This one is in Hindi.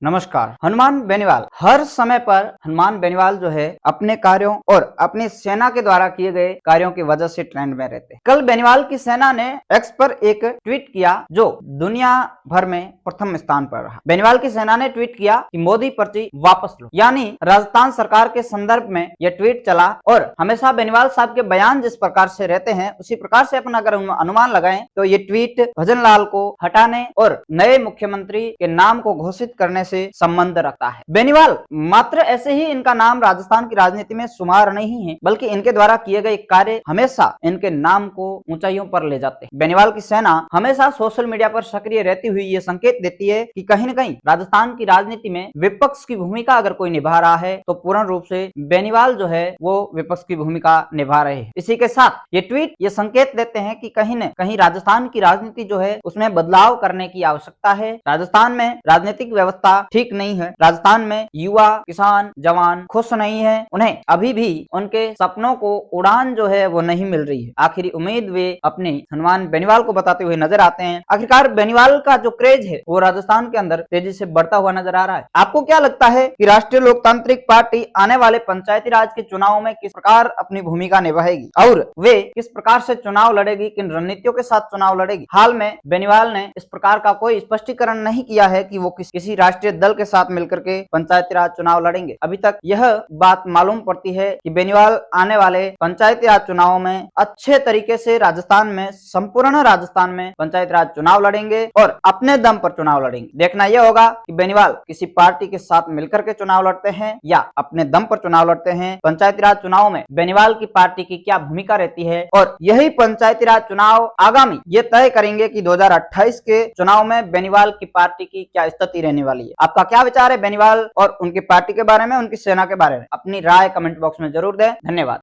नमस्कार। हनुमान बेनीवाल हर समय पर हनुमान बेनीवाल जो है अपने कार्यों और अपनी सेना के द्वारा किए गए कार्यों की वजह से ट्रेंड में रहते हैं। कल बेनीवाल की सेना ने एक्स पर एक ट्वीट किया जो दुनिया भर में प्रथम स्थान पर रहा। बेनीवाल की सेना ने ट्वीट किया कि मोदी पर्ची वापस लो, यानी राजस्थान सरकार के संदर्भ में यह ट्वीट चला। और हमेशा बेनीवाल साहब के बयान जिस प्रकार से रहते हैं उसी प्रकार से अपना अगर अनुमान लगाएं तो ये ट्वीट भजन लाल को हटाने और नए मुख्यमंत्री के नाम को घोषित करने से संबंध रखता है। बेनीवाल मात्र ऐसे ही इनका नाम राजस्थान की राजनीति में शुमार नहीं है, बल्कि इनके द्वारा किए गए कार्य हमेशा इनके नाम को ऊंचाइयों पर ले जाते हैं। बेनीवाल की सेना हमेशा सोशल मीडिया पर सक्रिय रहती हुई ये संकेत देती है कि कहीं न कहीं राजस्थान की राजनीति में विपक्ष की भूमिका अगर कोई निभा रहा है तो पूर्ण रूप से बेनीवाल जो है वो विपक्ष की भूमिका निभा रहे हैं। इसी के साथ ये ट्वीट ये संकेत देते हैं कि कहीं न कहीं राजस्थान की राजनीति जो है उसमें बदलाव करने की आवश्यकता है। राजस्थान में राजनीतिक व्यवस्था ठीक नहीं है। राजस्थान में युवा, किसान, जवान खुश नहीं है। उन्हें अभी भी उनके सपनों को उड़ान जो है वो नहीं मिल रही है। आखिरी उम्मीद वे अपने हनुमान बेनीवाल को बताते हुए नजर आते हैं। आखिरकार बेनीवाल का जो क्रेज है वो राजस्थान के अंदर तेजी से बढ़ता हुआ नजर आ रहा है। आपको क्या लगता है कि राष्ट्रीय लोकतांत्रिक पार्टी आने वाले पंचायती राज के चुनाव में किस प्रकार अपनी भूमिका निभाएगी और वे किस प्रकार से चुनाव लड़ेगी, किन रणनीतियों के साथ चुनाव लड़ेगी? हाल में बेनीवाल ने इस प्रकार का कोई स्पष्टीकरण नहीं किया है कि वो किसी राष्ट्रीय दल के साथ मिलकर के पंचायती राज चुनाव लड़ेंगे। अभी तक यह बात मालूम पड़ती है कि बेनीवाल आने वाले पंचायती राज चुनाव में अच्छे तरीके से राजस्थान में, संपूर्ण राजस्थान में पंचायती राज चुनाव लड़ेंगे और अपने दम पर चुनाव लड़ेंगे। देखना यह होगा कि बेनीवाल किसी पार्टी के साथ मिलकर के चुनाव लड़ते हैं या अपने दम पर चुनाव लड़ते हैं। पंचायती राज चुनाव में बेनीवाल की पार्टी की क्या भूमिका रहती है और यही पंचायती राज चुनाव आगामी ये तय करेंगे कि 2028 के चुनाव में बेनीवाल की पार्टी की क्या स्थिति रहने वाली है। आपका क्या विचार है बेनीवाल और उनकी पार्टी के बारे में, उनकी सेना के बारे में? अपनी राय कमेंट बॉक्स में जरूर दें। धन्यवाद।